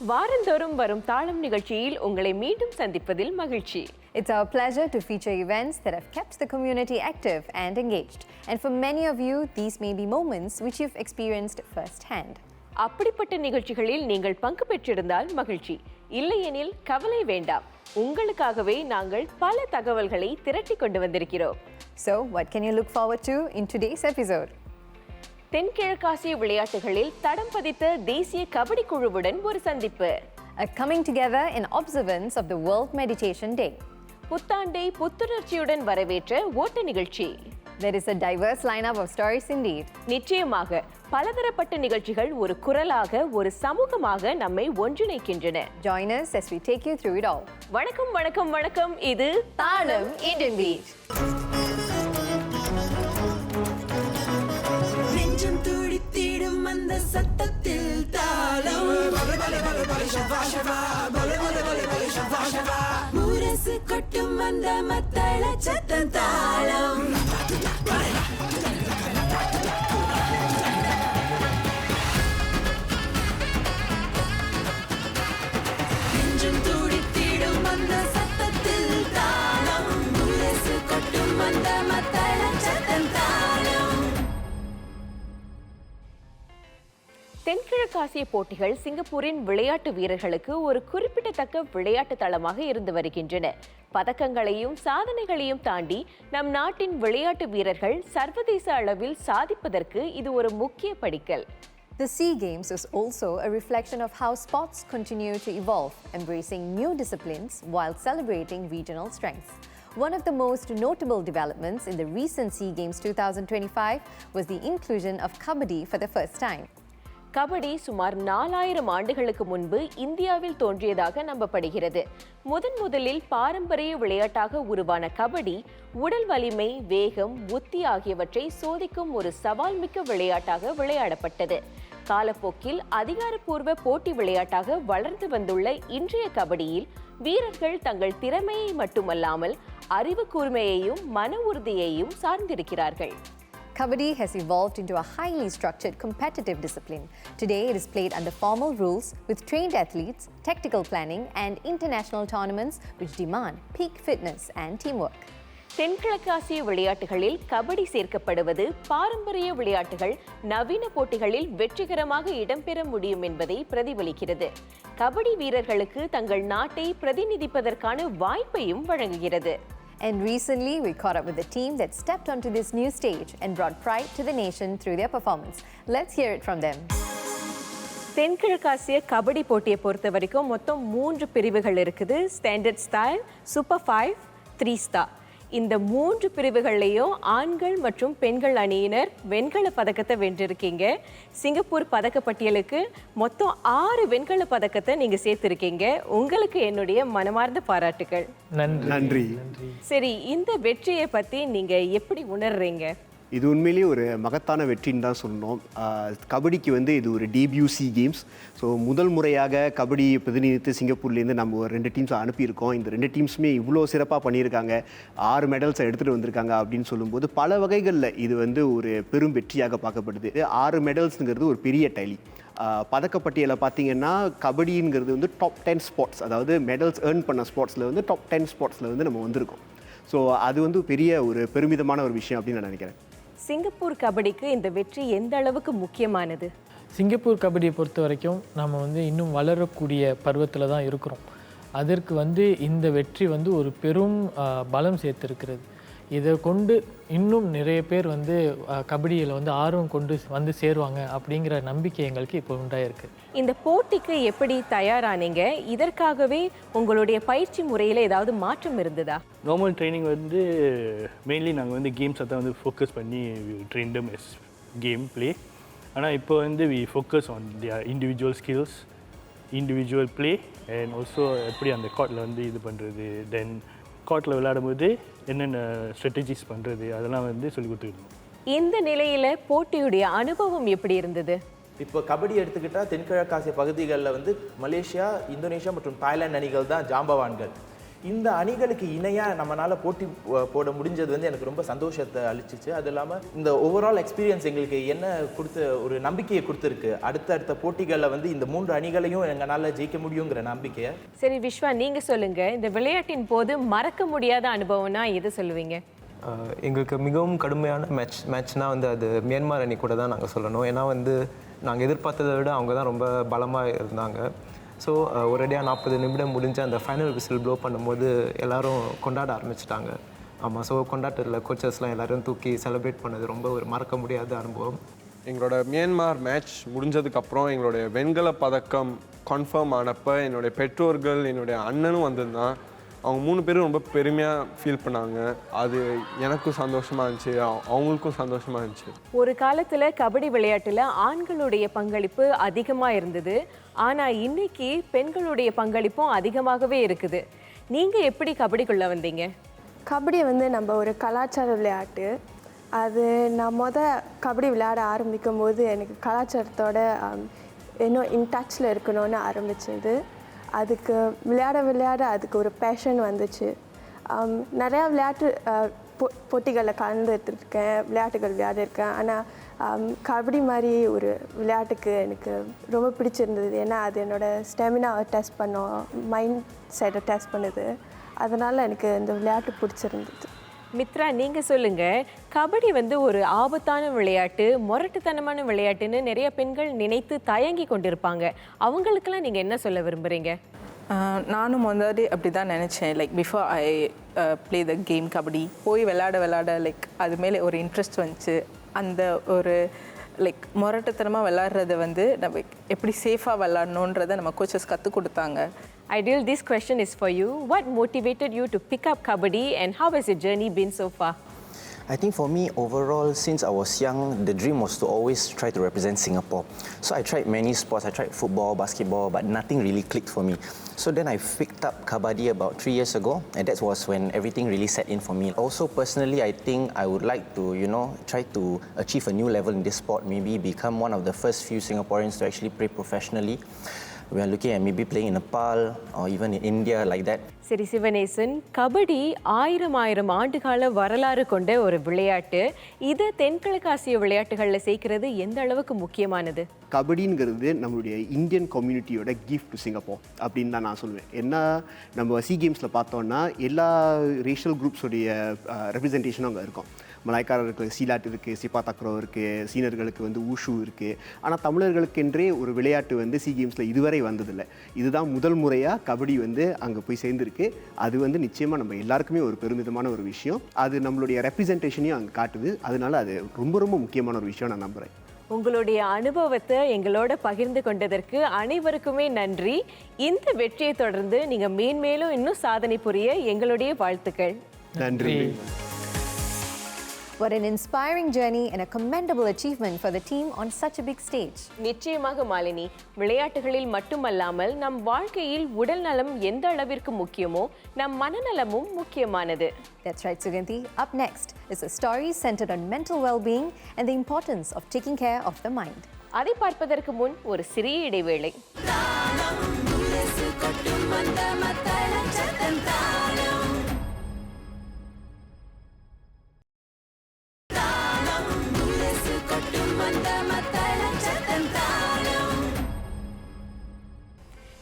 வாரந்தோறும் வரும் தாளம் நிகழ்ச்சியில் உங்களை மீண்டும் சந்திப்பதில் மகிழ்ச்சி. It's our pleasure to feature events that have kept the community active and engaged. And for many of you, these may be moments which you've experienced firsthand. அப்படிப்பட்ட நிகழ்ச்சிகளில் நீங்கள் பங்கு பெற்றிருந்தால் மகிழ்ச்சி, இல்லையெனில் கவலை வேண்டாம். உங்களுக்காகவே நாங்கள் பல தகவல்களை திரட்டி கொண்டு வந்திருக்கிறோம். So, what can you look forward to in today's episode? தென்கிழக்காசிய விளையாட்டுகளில் தடம் பதித்த தேசிய கபடி குழுவுடன் ஒரு சந்திப்பு. A coming together in observance of the World Meditation Day. புத்தாண்டை புத்துணர்ச்சியுடன் வரவேற்ற ஓட்ட நிகழ்ச்சி. There is a diverse lineup of stories indeed. நிச்சயமாக பலதரப்பட்ட நிகழ்ச்சிகள் ஒரு குரலாக, ஒரு சமூகமாக நம்மை ஒன்றிணைக்கின்றன. Join us as we take you through it all. வணக்கம் வணக்கம் வணக்கம். இது தாளம் இந்தியன் பீட். அந்த சத்தத்தில் தாளம் முரசு கொட்டும் அந்த மத்தள சத்தம் தாளம் நெஞ்சம் துடித்திடும் அந்த சத்தத்தில் தாளம் முரசு கொட்டும் அந்த மத்தள சத்தம் தாளம். தென்கிழக்காசிய போட்டிகள் சிங்கப்பூரின் விளையாட்டு வீரர்களுக்கு ஒரு குறிப்பிடத்தக்க விளையாட்டு தளமாக இருந்து வருகின்றன. பதக்கங்களையும் சாதனைகளையும் தாண்டி நம் நாட்டின் விளையாட்டு வீரர்கள் சர்வதேச அளவில் சாதிப்பதற்கு இது ஒரு முக்கிய படிக்கல். The SEA Games is also a reflection of how sports continue to evolve, embracing new disciplines while celebrating regional strengths. One of the most notable developments in the recent SEA Games 2025 was the inclusion of Kabaddi for the first time. Kabaddi சுமார் 4000 ஆண்டுகளுக்கு முன்பு இந்தியாவில் தோன்றியதாக நம்பப்படுகிறது. முதலில் பாரம்பரிய விளையாட்டாக உருவான கபடி உடல் வலிமை, வேகம், உத்தி ஆகியவற்றை சோதிக்கும் ஒரு சவால் மிக்க விளையாட்டாக விளையாடப்பட்டது. காலப்போக்கில் அதிகாரப்பூர்வ போட்டி விளையாட்டாக வளர்ந்து வந்துள்ள இன்றைய கபடியில் வீரர்கள் தங்கள் திறமையை மட்டுமல்லாமல் அறிவு கூர்மையையும் மன உறுதியையும் சார்ந்திருக்கிறார்கள். Kabaddi has evolved into a highly structured competitive discipline. Today, it is played under formal rules with trained athletes, tactical planning, and international tournaments which demand peak fitness and teamwork. தென்கிழக்காசிய விளையாட்டுகளில் கபடி சேர்க்கப்படுவது பாரம்பரிய விளையாட்டுகள் நவீன போட்டிகளில் வெற்றிகரமாக இடம்பெற முடியும் என்பதை பிரதிபலிக்கிறது. கபடி வீரர்களுக்கு தங்கள் நாட்டை பிரதிநிதிப்பதற்கான வாய்ப்பையும் வழங்குகிறது. And recently, we caught up with a team that stepped onto this new stage and brought pride to the nation through their performance. Let's hear it from them. தென்கிழக்காசிய kabaddi போட்டியை பொறுத்த வரைக்கும் மொத்தம் 3 பிரிவுகள் இருக்குது. Standard style, super 5, 3 star. இந்த 3 பிரிவுகள்லையும் ஆண்கள் மற்றும் பெண்கள் அணியினர் வெண்கல பதக்கத்தை வென்றிருக்கீங்க. சிங்கப்பூர் பதக்கப்பட்டியலுக்கு மொத்தம் 6 வெண்கல பதக்கத்தை நீங்க சேர்த்திருக்கீங்க. உங்களுக்கு என்னுடைய மனமார்ந்த பாராட்டுகள். நன்றி. சரி, இந்த வெற்றியை பத்தி நீங்க எப்படி உணர்றீங்க? இது உண்மையிலேயே ஒரு மகத்தான வெற்றின்னு தான் சொல்லணும். கபடிக்கு இது ஒரு டெபியூ SEA கேம்ஸ். ஸோ முதல் முறையாக கபடியை பிரதிநிதித்து சிங்கப்பூர்லேருந்து நம்ம ஒரு 2 டீம்ஸ் அனுப்பியிருக்கோம். இந்த 2 டீம்ஸுமே இவ்வளோ சிறப்பாக பண்ணியிருக்காங்க, 6 மெடல்ஸை எடுத்துகிட்டு வந்திருக்காங்க அப்படின்னு சொல்லும்போது பல வகைகளில் இது ஒரு பெரும் வெற்றியாக பார்க்கப்படுது. 6 மெடல்ஸுங்கிறது ஒரு பெரிய டேலி. பதக்கப்பட்டியலில் பார்த்தீங்கன்னா கபடிங்கிறது டாப் 10 ஸ்பாட்ஸ், அதாவது மெடல்ஸ் ஏர்ன் பண்ண ஸ்பாட்ஸில் டாப் 10 ஸ்பாட்ஸில் நம்ம வந்திருக்கோம். ஸோ அது பெரிய ஒரு பெருமிதமான ஒரு விஷயம் அப்படின்னு நான் நினைக்கிறேன். சிங்கப்பூர் கபடிக்கு இந்த வெற்றி எந்த அளவுக்கு முக்கியமானது? சிங்கப்பூர் கபடியை பொறுத்த வரைக்கும் நம்ம இன்னும் வளரக்கூடிய பருவத்தில் தான் இருக்கிறோம். அதற்கு இந்த வெற்றி ஒரு பெரும் பலம் சேர்த்துருக்கிறது. இதை கொண்டு இன்னும் நிறைய பேர் கபடியில் ஆர்வம் கொண்டு சேருவாங்க அப்படிங்கிற நம்பிக்கை எங்களுக்கு இப்போ உண்டாயிருக்கு. இந்த போட்டிக்கு எப்படி தயாரானீங்க? இதற்காகவே உங்களுடைய பயிற்சி முறையில் ஏதாவது மாற்றம் இருந்ததா? நார்மல் ட்ரைனிங் மெயின்லி நாங்கள் கேம்ஸை தான் ஃபோக்கஸ் பண்ணி train them as game play. ஆனால் இப்போ we focus on their individual skills, individual play and also எப்படி அந்த கார்ட்டில் இது பண்ணுறது, தென் கார்ட்டில் விளையாடும்போது என்னென்ன ஸ்ட்ராட்டஜிஸ் பண்ணுறது, அதெல்லாம் சொல்லி கொடுத்துருக்கோம். இந்த நிலையில் போட்டியுடைய அனுபவம் எப்படி இருந்தது? இப்போ கபடி எடுத்துக்கிட்டால் தென்கிழக்காசிய பகுதிகளில் மலேசியா, இந்தோனேஷியா மற்றும் தாய்லாந்து அணிகள் தான் ஜாம்பவான்கள். இந்த அணிகளுக்கு இணையாக நம்மளால் போட்டி போட முடிஞ்சது வந்து எனக்கு ரொம்ப சந்தோஷத்தை அளிச்சிச்சு. அது இல்லாமல் இந்த ஓவரால் எக்ஸ்பீரியன்ஸ் எங்களுக்கு என்ன கொடுத்த ஒரு நம்பிக்கையை கொடுத்துருக்கு. அடுத்த போட்டிகளில் வந்து இந்த 3 அணிகளையும் எங்களால் ஜெயிக்க முடியுங்கிற நம்பிக்கையை. சரி விஸ்வா, நீங்கள் சொல்லுங்கள், இந்த விளையாட்டின் போது மறக்க முடியாத அனுபவம்னா எது சொல்லுவீங்க? எங்களுக்கு மிகவும் கடுமையான மேட்ச்னால் வந்து அது மியான்மர் அணி கூட தான் நாங்கள் சொல்லணும். ஏன்னா வந்து நாங்கள் எதிர்பார்த்ததை விட அவங்க தான் ரொம்ப பலமாக இருந்தாங்க. ஸோ ஒரேடியாக 40 நிமிடம் முடிஞ்ச அந்த ஃபைனல் விசில் ப்ளோ பண்ணும்போது எல்லோரும் கொண்டாட ஆரம்பிச்சிட்டாங்க. ஆமாம், ஸோ கொண்டாட்டத்தில் கோச்சஸ்லாம் எல்லோரும் தூக்கி செலிப்ரேட் பண்ணது ரொம்ப ஒரு மறக்க முடியாத அனுபவம். எங்களோட மியான்மர் மேட்ச் முடிஞ்சதுக்கப்புறம் எங்களுடைய வெண்கல பதக்கம் கன்ஃபார்ம் ஆனப்போ என்னுடைய பெற்றோர்கள் என்னுடைய அண்ணனும் வந்திருந்தான். அவங்க 3 பேரும் ரொம்ப பெருமையாக ஃபீல் பண்ணாங்க. அது எனக்கும் சந்தோஷமாக இருந்துச்சு, அவங்களுக்கும் சந்தோஷமாக இருந்துச்சு. ஒரு காலத்தில் கபடி விளையாட்டில் ஆண்களுடைய பங்களிப்பு அதிகமாக இருந்தது. ஆனால் இன்னைக்கு பெண்களுடைய பங்களிப்பும் அதிகமாகவே இருக்குது. நீங்கள் எப்படி கபடிக்குள்ளே வந்தீங்க? கபடி வந்து நம்ம ஒரு கலாச்சார விளையாட்டு. அது நான் கபடி விளையாட ஆரம்பிக்கும் போது எனக்கு கலாச்சாரத்தோட இன்னும் இன் டச்சில் இருக்கணும்னு ஆரம்பிச்சது. அதுக்கு விளையாட அதுக்கு ஒரு பேஷன் வந்துச்சு. நிறையா விளையாட்டு போட்டிகளில் கலந்துருக்கேன், விளையாட்டுகள் விளையாடிருக்கேன். ஆனால் கபடி மாதிரி ஒரு விளையாட்டுக்கு எனக்கு ரொம்ப பிடிச்சிருந்தது. ஏன்னா அது என்னோடய ஸ்டெமினாவை டெஸ்ட் பண்ணோம், மைண்ட் செட்டை டெஸ்ட் பண்ணுது. அதனால் எனக்கு இந்த விளையாட்டு பிடிச்சிருந்தது. மித்ரா, நீங்கள் சொல்லுங்கள், கபடி வந்து ஒரு ஆபத்தான விளையாட்டு, முரட்டுத்தனமான விளையாட்டுன்னு நிறைய பெண்கள் நினைத்து தயங்கி கொண்டிருப்பாங்க. அவங்களுக்கெல்லாம் நீங்கள் என்ன சொல்ல விரும்புகிறீங்க? நானும் முன்னாடி அப்படி தான் நினச்சேன். Like before I play the game kabaddi, போய் விளையாட லைக் அது மேலே ஒரு இன்ட்ரெஸ்ட் வந்துச்சு. அந்த ஒரு லைக் முரட்டுத்தனமாக விளையாடுறத வந்து நம்ம எப்படி சேஃபாக விளையாடணுன்றதை நம்ம கோச்சஸ் கற்றுக் கொடுத்தாங்க. Ideal, this question is for you. What motivated you to pick up kabaddi and how has your journey been so far? I think for me, overall, since I was young, the dream was to always try to represent Singapore. So I tried many sports. I tried football, basketball, but nothing really clicked for me. So then I picked up kabaddi about 3 years ago, and that was when everything really set in for me. Also, personally, I think I would like to, try to achieve a new level in this sport, maybe become one of the first few Singaporeans to actually play professionally. We are looking at maybe playing in Nepal or even in India like that. சரி சிவனேசன், கபடி 1000 ஆண்டுகால வரலாறு கொண்ட ஒரு விளையாட்டு. இது தென்கிழக்காசிய விளையாட்டுகளில் சேர்க்கிறது எந்த அளவுக்கு முக்கியமானது? கபடிங்கிறது நம்மளுடைய இந்தியன் கம்யூனிட்டியோட கிஃப்ட் டு சிங்கப்பூர் அப்படின்னு தான் நான் சொல்லுவேன். ஏன்னா நம்ம சி கேம்ஸில் பார்த்தோன்னா எல்லா ரேஷியல் குரூப்ஸோடைய ரெப்ரசன்டேஷனும் அங்கே இருக்கும். மலாய்க்காரர்களுக்கு சீலாட் இருக்குது, சிப்பா தக்ரோ இருக்குது, சீனர்களுக்கு வந்து ஊஷு இருக்குது. ஆனால் தமிழர்களுக்கென்றே ஒரு விளையாட்டு வந்து சி கேம்ஸில் இதுவரை வந்ததில்லை. இதுதான் முதல் முறையாக கபடி வந்து அங்கே போய் சேர்ந்துருக்கு. அது வந்து நிச்சயமாக நம்ம எல்லாருக்குமே ஒரு பெருமிதமான ஒரு விஷயம். அது நம்மளுடைய ரெப்ரசன்டேஷனையும் அங்கே காட்டுது. அதனால அது ரொம்ப ரொம்ப முக்கியமான ஒரு விஷயம் நான் நம்புகிறேன். உங்களுடைய அனுபவத்தை எங்களோட பகிர்ந்து கொண்டதற்கு அனைவருக்குமே நன்றி. இந்த வெற்றியை தொடர்ந்து நீங்கள் மேன்மேலும் இன்னும் சாதனை புரிய எங்களுடைய வாழ்த்துக்கள். நன்றி. What an inspiring journey and a commendable achievement for the team on such a big stage. நிச்சயமாக மாலினி, விளையாட்டுகளில் மட்டுமல்லாமல் நம் வாழ்க்கையில் உடல் நலம் எந்த அளவிற்கு முக்கியமோ நம் மனநலமும் முக்கியமானது. That's right, Suganthi. Up next is a story centered on mental well-being and the importance of taking care of the mind. அதை பார்ப்பதற்கு முன் ஒரு சிறிய இடைவேளை.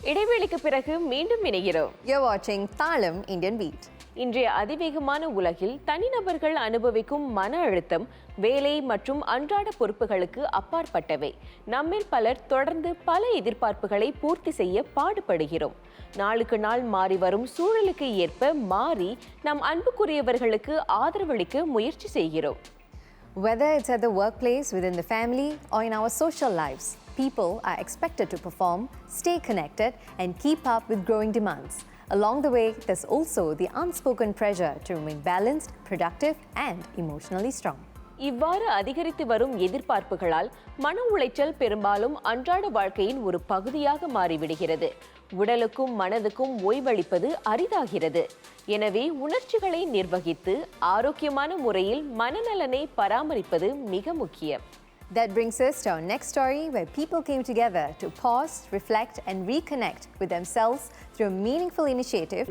இடைவேளைக்கு பிறகு மீண்டும் இணைகிறோம். You're watching Thalam Indian Beat. இன்றைய அதிவேகமான உலகில் தனிநபர்கள் அனுபவிக்கும் மன அழுத்தம் வேலை மற்றும் அன்றாட பொறுப்புகளுக்கு அப்பாற்பட்டவை. நம்மில் பலர் தொடர்ந்து பல எதிர்பார்ப்புகளை பூர்த்தி செய்ய பாடுபடுகிறோம். நாளுக்கு நாள் மாறி வரும் சூழலுக்கு ஏற்ப மாறி நம் அன்புக்குரியவர்களுக்கு ஆதரவளிக்க முயற்சி செய்கிறோம். Whether it's at the workplace, within the family, or in our social lives, people are expected to perform, stay connected, and keep up with growing demands. Along the way, there's also the unspoken pressure to remain balanced, productive, and emotionally strong. இவ்வாறு அதிகரித்து வரும் எதிர்பார்ப்புகளால் மன உளைச்சல் பெரும்பாலும் அன்றாட வாழ்க்கையின் ஒரு பகுதியாக மாறிவிடுகிறது. உடலுக்கும் மனதுக்கும் ஓய்வளிப்பது அரிதாகிறது. எனவே உணர்ச்சிகளை நிர்வகித்து ஆரோக்கியமான முறையில் மனநலனை பராமரிப்பது மிக முக்கியம். That brings us to our next story, where people came together to pause, reflect, and reconnect with themselves through a meaningful initiative.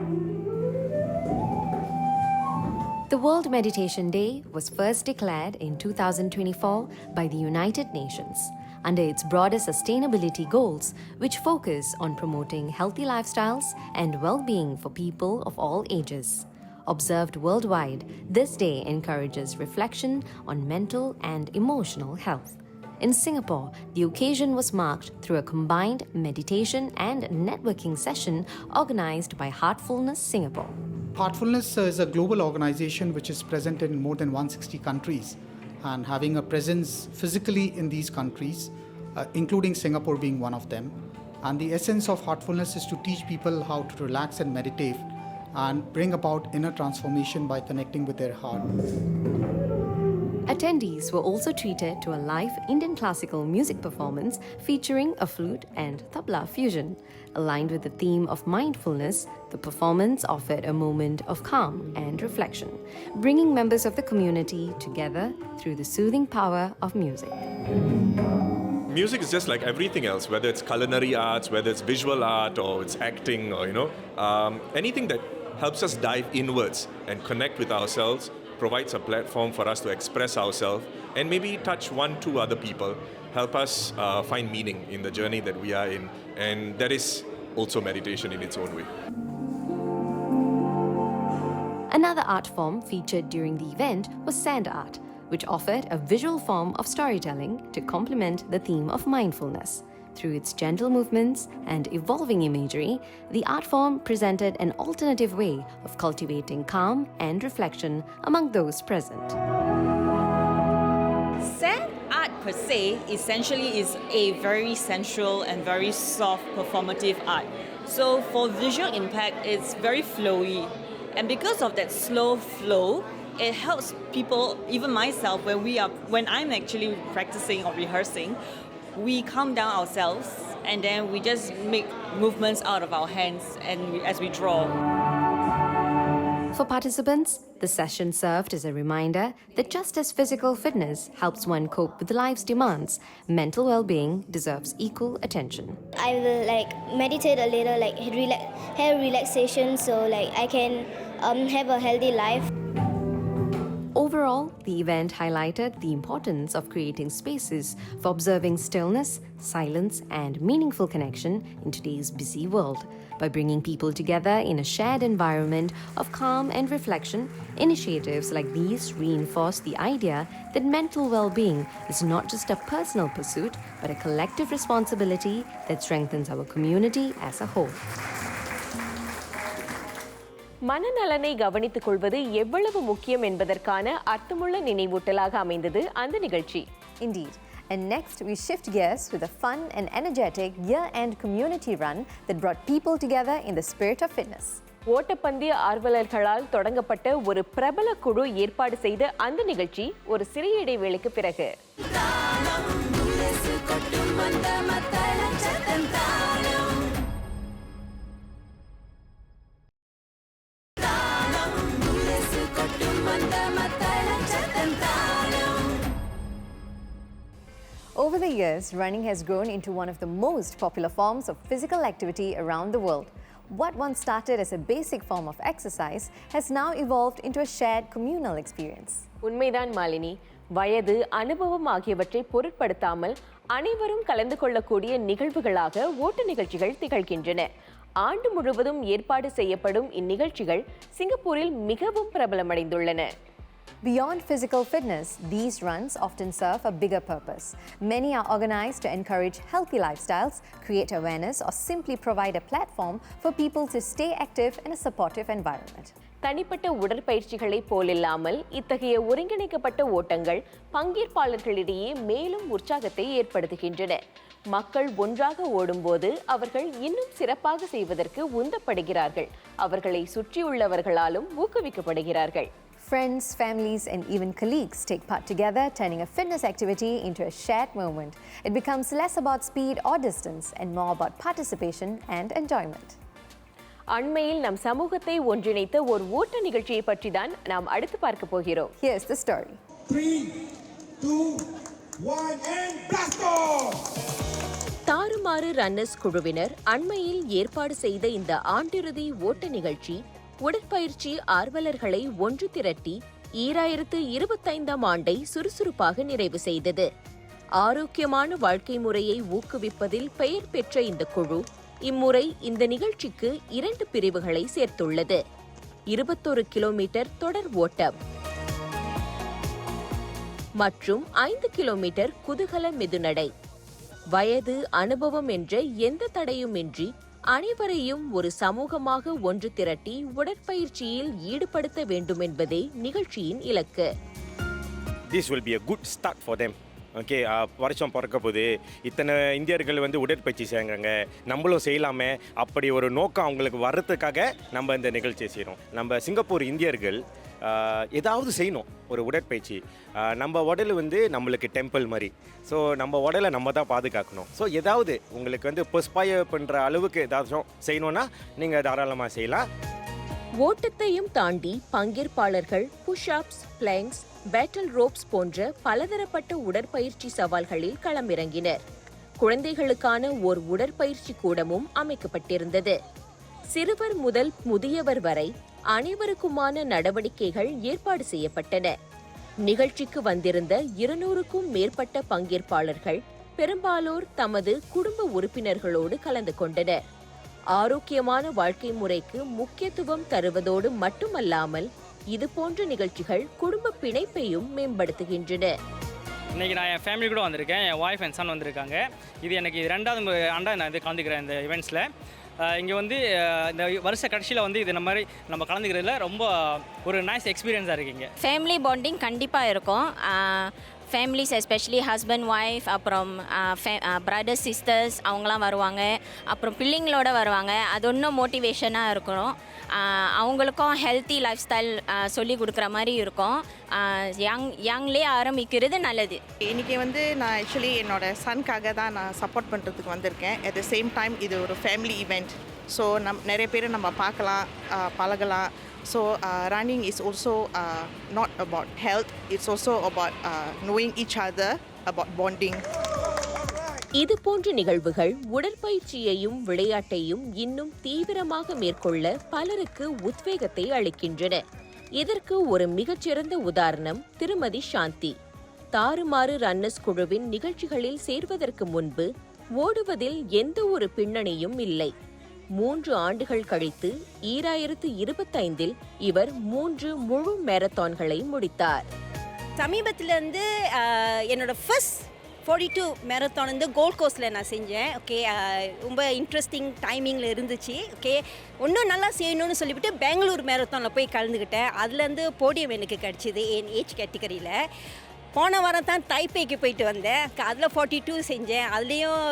The World Meditation Day was first declared in 2024 by the United Nations under its broader sustainability goals, which focus on promoting healthy lifestyles and well-being for people of all ages. Observed worldwide, this day encourages reflection on mental and emotional health. In Singapore, the occasion was marked through a combined meditation and networking session organized by Heartfulness Singapore. Heartfulness is a global organization which is present in more than 160 countries and having a presence physically in these countries, including Singapore being one of them. And the essence of Heartfulness is to teach people how to relax and meditate and bring about inner transformation by connecting with their heart. Attendees were also treated to a live Indian classical music performance featuring a flute and tabla fusion. Aligned with the theme of mindfulness, the performance offered a moment of calm and reflection, bringing members of the community together through the soothing power of music. Music is just like everything else, whether it's culinary arts, whether it's visual art, or it's acting, or anything that helps us dive inwards and connect with ourselves, provides a platform for us to express ourselves and maybe touch 1-2 other people, help us find meaning in the journey that we are in. And that is also meditation in its own way. Another art form featured during the event was sand art, which offered a visual form of storytelling to complement the theme of mindfulness. Through its gentle movements and evolving imagery, the art form presented an alternative way of cultivating calm and reflection among those present. Sand art per se essentially is a very sensual and very soft performative art. So for visual impact, it's very flowy. And because of that slow flow, it helps people, even myself, when I'm actually practicing or rehearsing, we calm down ourselves and then we just make movements out of our hands as we draw. For participants, the session served as a reminder that just as physical fitness helps one cope with life's demands, mental well-being deserves equal attention. I will meditate a little, have relaxation so I can have a healthy life. Overall, the event highlighted the importance of creating spaces for observing stillness, silence, and meaningful connection in today's busy world. By bringing people together in a shared environment of calm and reflection, initiatives like these reinforce the idea that mental well-being is not just a personal pursuit, but a collective responsibility that strengthens our community as a whole. மனநலனை கவனித்துக் கொள்வது எவ்வளவு முக்கியம் என்பதற்கான அர்த்தமுள்ள நினைவூட்டலாக அமைந்தது அந்த நிகழ்ச்சி. Indeed. And next, we shift gears with a fun and energetic year-end community run that brought people together in the spirit of fitness. ஓட்டப்பந்தய ஆர்வலர்களால் தொடங்கப்பட்ட ஒரு பிரபல குழு ஏற்பாடு செய்த அந்த நிகழ்ச்சி ஒரு சிறிய இடைவேளைக்கு பிறகு. Over the years, running has grown into one of the most popular forms of physical activity around the world. What once started as a basic form of exercise has now evolved into a shared communal experience. உண்மைதான் மாலினி. வயது, அனுபவம் ஆகியவற்றை பொருட்படுத்தாமல் அனைவரும் கலந்து கொள்ளக்கூடிய நிகழ்வுகளாக ஓட்ட நிகழ்ச்சிகள் திகழ்கின்றன. ஆண்டு முழுவதும் ஏற்பாடு செய்யப்படும் இந்நிகழ்ச்சிகள் சிங்கப்பூரில் மிகவும் பிரபலமடைந்துள்ளன. Beyond physical fitness, these runs often serve a bigger purpose. Many are organized to encourage healthy lifestyles, create awareness, or simply provide a platform for people to stay active in a supportive environment. தனிப்பட்ட உடற்பயிற்சிகளை போலில்லாமல் இத்தகைய ஒருங்கிணைக்கப்பட்ட ஓட்டங்கள் பங்கேற்பாளர்களிடையே மேலும் உற்சாகத்தை ஏற்படுத்துகின்றன. மக்கள் ஒன்றாக ஓடும்போது அவர்கள் இன்னும் சிறப்பாக செய்வதற்கு உந்தப்படுகிறார்கள். அவர்களை சுற்றியுள்ளவர்களாலும் ஊக்குவிக்கப்படுகிறார்கள். Friends, families, and even colleagues take part together, turning a fitness activity into a shared moment. It becomes less about speed or distance and more about participation and enjoyment. அண்மையில் நம் சமூகத்தை ஒன்றிணைத்த ஒரு ஓட்ட நிகழ்ச்சியை பற்றி தான் நாம் அடுத்து பார்க்க போகிறோம். Here's the story. 3, 2, 1 and blast off! தாறுமாறு ரன்னர்ஸ் குழுவினர் அண்மையில் ஏற்பாடு செய்த இந்த ஆண்டிறுதி ஓட்ட நிகழ்ச்சி உடற்பயிற்சி ஆர்வலர்களை ஒன்று திரட்டி 2025ஆம் ஆண்டை சுறுசுறுப்பாக நிறைவு செய்தது. ஆரோக்கியமான வாழ்க்கை முறையை ஊக்குவிப்பதில் பெயர் பெற்ற இந்த குழு இம்முறை இந்த நிகழ்ச்சிக்கு 2 பிரிவுகளை சேர்த்துள்ளது. 21 கிலோமீட்டர் தொடர் ஓட்டம் மற்றும் 5 கிலோமீட்டர் குதூகல மெதுநடை. வயது, அனுபவம் என்ற எந்த தடையுமின்றி அனைவரையும் ஒரு சமூகமாக ஒன்று திரட்டி உடற்பயிற்சியில் ஈடுபடுத்த வேண்டும் என்பதே நிகழ்ச்சியின் இலக்கு. This will be a good start for them. Okay, வருஷம் பிறக்க போகுது, இத்தனை இந்தியர்கள் வந்து உடற்பயிற்சி செய்கிறாங்க, நம்மளும் செய்யலாமே, அப்படி ஒரு நோக்கம் அவங்களுக்கு வர்றதுக்காக நம்ம இந்த நிகழ்ச்சியை செய்கிறோம். நம்ம சிங்கப்பூர் இந்தியர்கள் ஏதாவது செய்யணும், ஒரு உடற்பயிற்சி. நம்ம உடல் வந்து நம்மளுக்கு டெம்பிள் மாதிரி. ஸோ நம்ம உடலை நம்ம தான் பாதுகாக்கணும். ஸோ ஏதாவது உங்களுக்கு வந்து பெர்ஸ்பயர் பண்ணுற அளவுக்கு ஏதாவது செய்யணுன்னா நீங்கள் தாராளமாக செய்யலாம். ஓட்டத்தையும் தாண்டி பங்கேற்பாளர்கள் புஷ்அப்ஸ், பிளாங்க்ஸ், பேட்டில் ரோப்ஸ் போன்ற பலதரப்பட்ட உடற்பயிற்சி சவால்களில் களமிறங்கினர். குழந்தைகளுக்கான ஓர் உடற்பயிற்சி கூடமும் அமைக்கப்பட்டிருந்தது. சிறுவர் முதல் முதியவர் வரை அனைவருக்குமான நடவடிக்கைகள் ஏற்பாடு செய்யப்பட்டன. நிகழ்ச்சிக்கு வந்திருந்த 200க்கும் மேற்பட்ட பங்கேற்பாளர்கள் பெரும்பாலோர் தமது குடும்ப உறுப்பினர்களோடு கலந்து கொண்டனர். ஆரோக்கியமான வாழ்க்கை முறைக்கு முக்கியத்துவம் தருவதோடு மட்டுமல்லாமல் இதுபோன்ற நிகழ்ச்சிகள் குடும்ப பிணைப்பையும் மேம்படுத்துகின்றன. இன்றைக்கி நான் என் ஃபேமிலி கூட வந்திருக்கேன். என் ஒய்ஃப் அண்ட் சன் வந்திருக்காங்க. இது எனக்கு 2வது ஆண்டாக நான் இது கலந்துக்கிறேன் இந்த இவெண்ட்ஸில். இங்கே வந்து இந்த வருஷ கடைசியில் வந்து இது மாதிரி நம்ம கலந்துக்கிறதுல ரொம்ப ஒரு நைஸ் எக்ஸ்பீரியன்ஸாக இருக்குங்க. ஃபேமிலி பாண்டிங் கண்டிப்பாக இருக்கும். ஃபேமிலிஸ் எஸ்பெஷலி ஹஸ்பண்ட், ஒய்ஃப், அப்புறம் பிரதர்ஸ், சிஸ்டர்ஸ் அவங்களாம் வருவாங்க. அப்புறம் பிள்ளைங்களோட வருவாங்க. அது இன்னும் மோட்டிவேஷனாக இருக்கணும். அவங்களுக்கும் ஹெல்த்தி லைஃப் ஸ்டைல் சொல்லி கொடுக்குற மாதிரி இருக்கும். யங்லேயே ஆரம்பிக்கிறது நல்லது. இன்றைக்கி வந்து நான் ஆக்சுவலி என்னோடய சனுக்காக தான் நான் சப்போர்ட் பண்ணுறதுக்கு வந்திருக்கேன். அட் த சேம் டைம் இது ஒரு ஃபேமிலி ஈவெண்ட். ஸோ நிறைய பேர் நம்ம பார்க்கலாம், பழகலாம். So running is also not about health, it's also about knowing each other, about bonding. இது போன்ற நிகழ்வுகள் உடற்பயிற்சியையும் விளையாட்டையும் இன்னும் தீவிரமாக மேற்கொள்ள பலருக்கு உத்வேகத்தை அளிக்கின்றன. இதற்கு ஒரு மிகச்சிறந்த உதாரணம் திருமதி சாந்தி. தாறுமாறு ரன்னர்ஸ் குழுவின் நிகழ்ச்சிகளில் சேர்வதற்கு முன்பு ஓடுவதில் எந்த ஒரு பின்னணியும் இல்லை. 3 ஆண்டுகள் கழித்து 2025இல் இவர் 3 முழு மேரத்தான்களை முடித்தார். சமீபத்தில் வந்து என்னோட ஃபர்ஸ்ட் 42 மேரத்தான் வந்து கோல்ட் கோஸ்ட்டில் நான் செஞ்சேன். ஓகே, ரொம்ப இன்ட்ரெஸ்டிங் டைமிங்கில் இருந்துச்சு. ஓகே, இன்னும் நல்லா செய்யணும்னு சொல்லிவிட்டு பெங்களூர் மேரத்தானில் போய் கலந்துக்கிட்டேன். அதுலேருந்து போடியம் எனக்கு கிடச்சிது என் ஏஜ் கேட்டகரியில். போன வாரம் தான் தைப்பேக்கு போயிட்டு வந்தேன். அதில் 42 செஞ்சேன். அதுலேயும்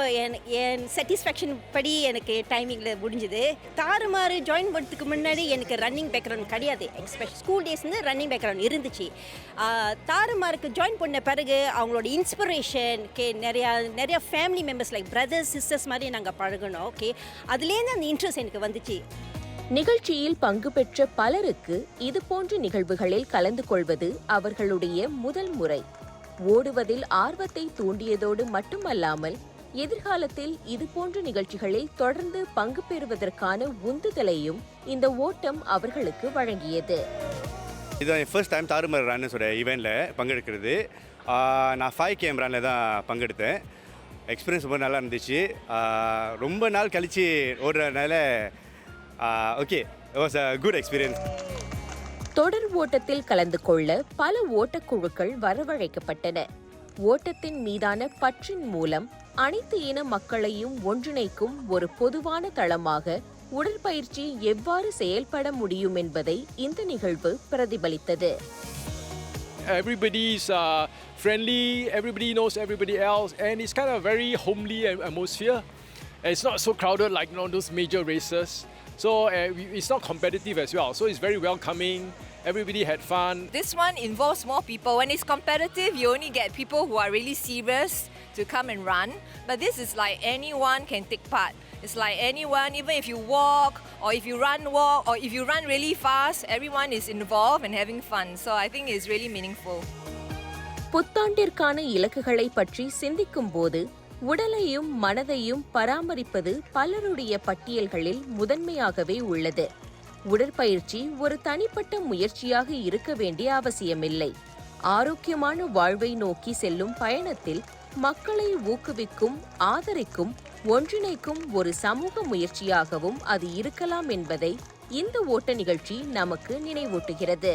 என் சாட்டிஸ்ஃபேக்ஷன் படி எனக்கு டைமிங்கில் முடிஞ்சுது. தாறுமாறு ஜாயின் பண்ணுறதுக்கு முன்னாடி எனக்கு ரன்னிங் பேக்ரவுண்ட் கிடையாது. எக்ஸ்பெஷல் ஸ்கூல் டேஸ்லேருந்து ரன்னிங் பேக்ரவுண்ட் இருந்துச்சு. தாறுமாருக்கு ஜாயின் பண்ண பிறகு அவங்களோட இன்ஸ்பிரேஷன் நிறையா family members like brothers, sisters மாதிரி நாங்கள் பழகணும். ஓகே, அதுலேருந்து அந்த இன்ட்ரெஸ்ட் எனக்கு வந்துச்சு. நிகழ்ச்சியில் பங்கு பெற்ற பலருக்கு இதுபோன்ற நிகழ்வுகளில் கலந்து கொள்வது அவர்களுடைய முதல் முறை. ஓடுவதில் ஆர்வத்தை தூண்டியதோடு மட்டுமல்லாமல் எதிர்காலத்தில் இதுபோன்ற நிகழ்ச்சிகளில் தொடர்ந்து பங்கு பெறுவதற்கான உந்துதலையும் இந்த ஓட்டம் அவர்களுக்கு வழங்கியது. இதுதான் ஃபர்ஸ்ட் டைம் தாறுமாறு ரன்னர்ஸோட ஈவெண்ட்டில் பங்கெடுக்கிறது. நான் 5km ரன்னில் தான் பங்கெடுத்தேன். எக்ஸ்பீரியன்ஸ் ரொம்ப நல்லா இருந்துச்சு. ரொம்ப நாள் கழித்து ஓடுறதுனால okay, it was a good experience. தொடர் ஓட்டத்தில் கலந்து கொள்ள பல ஓட்டக்குழுக்கள் வரவழைக்கப்பட்டன. ஓட்டத்தின் மீதான பற்றின் மூலம் அனைத்து இன மக்களையும் ஒன்றிணைக்கும் ஒரு பொதுவான தளமாக உடற்பயிற்சி எவ்வாறு செயல்பட முடியும் என்பதை இந்த நிகழ்வு பிரதிபலித்தது. Everybody's friendly, everybody knows everybody else, and it's kind of very homely atmosphere. It's not so crowded like those major races. So it's not competitive as well. So it's very welcoming. Everybody had fun. This one involves more people. When it's competitive, you only get people who are really serious to come and run. But this is like anyone can take part. It's like anyone, even if you walk or if you walk or if you run really fast, everyone is involved and having fun. So I think it's really meaningful. புத்தாண்டிற்கான இலக்குகளை பற்றி சிந்திக்கும் போது உடலையும் மனதையும் பராமரிப்பது பலருடைய பட்டியல்களில் முதன்மையாகவே உள்ளது. உடற்பயிற்சி ஒரு தனிப்பட்ட முயற்சியாக இருக்க வேண்டிய அவசியமில்லை. ஆரோக்கியமான வாழ்வை நோக்கி செல்லும் பயணத்தில் மக்களை ஊக்குவிக்கும், ஆதரிக்கும், ஒன்றிணைக்கும் ஒரு சமூக முயற்சியாகவும் அது இருக்கலாம் என்பதை இந்த ஓட்ட நிகழ்ச்சி நமக்கு நினைவூட்டுகிறது.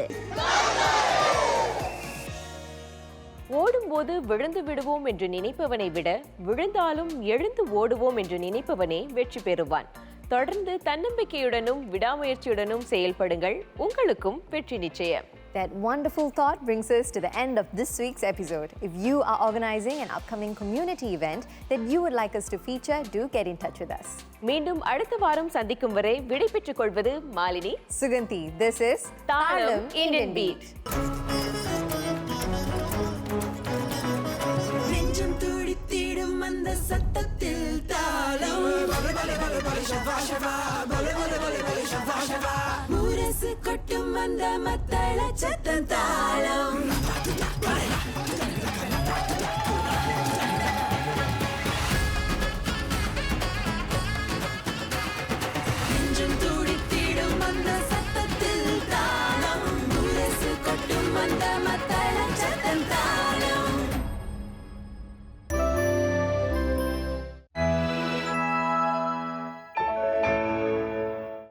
ஓடும்போது விழுந்து விடுவோம் என்று நினைப்பவனை விட விழுந்தாலும் எழுந்து ஓடுவோம் என்று நினைப்பவனே வெற்றி பெறுவான். தொடர்ந்து தன்னம்பிக்கையுடனும் விடாமுயற்சியுடனும் செயல்படுங்கள். உங்களுக்கும் வெற்றி நிச்சயம். That wonderful thought brings us to the end of this week's episode. If you are organizing an upcoming community event that you would like us to feature, do get in touch with us. மீண்டும் அடுத்த வாரம் சந்திக்கும் வரை விடை பெற்றுக் கொள்வது Malini, Suganthi. This is தாளம் Indian Beat. நெஞ்சம் துடித்திடும் அந்த சத்தத்தில் தாளம் முரசு கொட்டும் அந்த மத்தள சத்தம் தாளம் நெஞ்சம் துடித்திடும் அந்த சத்தத்தில் தாளம் முரசு கொட்டும் அந்த மத்தள சத்தம் தாளம்